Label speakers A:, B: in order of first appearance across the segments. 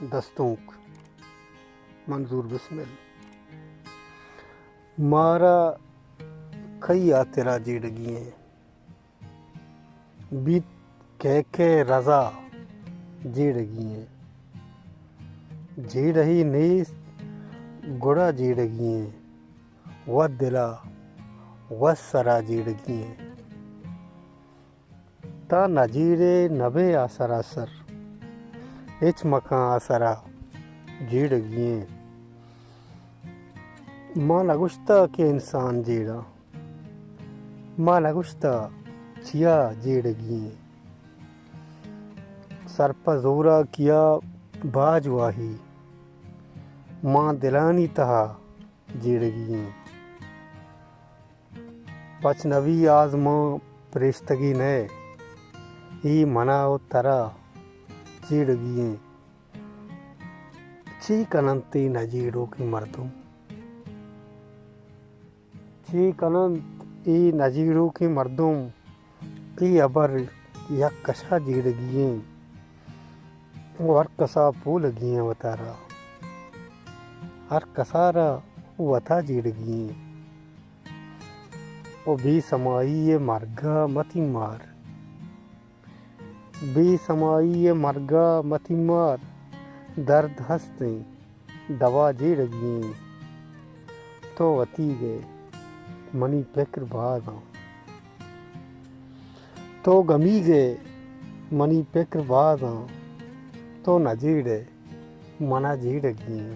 A: دستونک منظور بسمل مارا کئی آترا جیڑگییں بیت کہہ رضا جیڑگییں جیڑہی نیس گڑا جیڑگییں و دلا و سرا جیڑگییں تا نجیڑے نبے آسراسر اچ مکان آسرا جیڑگییں ماں نگشتا کہ انسان جیڑا ماں نگشتا چیا جیڑگییں سرپزورا کیا باج واہی ماں دلانی تہا جیڑگییں پچ نبی آزماں پریشتگی نئے ای مناؤ ترا جیڑگییں چی کننتی نجیڑوں کی مردم چی کننت ای نجیڑوں کی مردم ای ابر یک کشا جیڑگییں ہر کسا پولگییں وطارا ہر کسارا وطا جیڑگییں او بی سمائی مرگا متی مار بی سمائی مرگا متی مار درد ہستیں دوا جیڑگییں تو وتی گئے منی فکر بھاگاں تو گمی گئے منی فکر بھاگاں تو نہ جیڑے منا جیڑگییں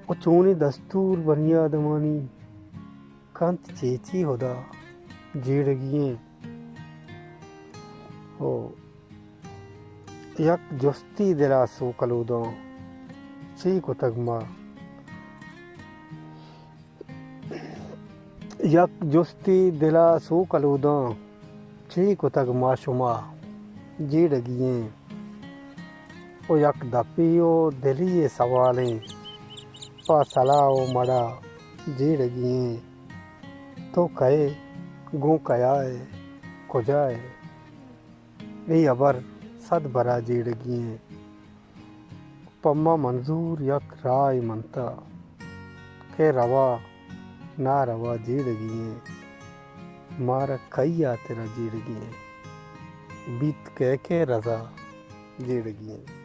A: او چونی دستور بنیادمانی کانت چیچی ہودا جیڑگییں او یک جستی دلا سو کلوداں چی کتگ ماں یک جستی دلا سو کلوداں چی کتگ ما شما جیڑگییں او یک دپیو دلی سوالیں پا سلاو مڑا جیڑگییں تو کہے گوں کیائے کجائے ای ابر صد برا جیڑگییں پما منظور یک رائے منتا کہ روا نہ روا جیڑگییں مارا کئی آترا جیڑگییں بیت کہہ رضا جیڑگییں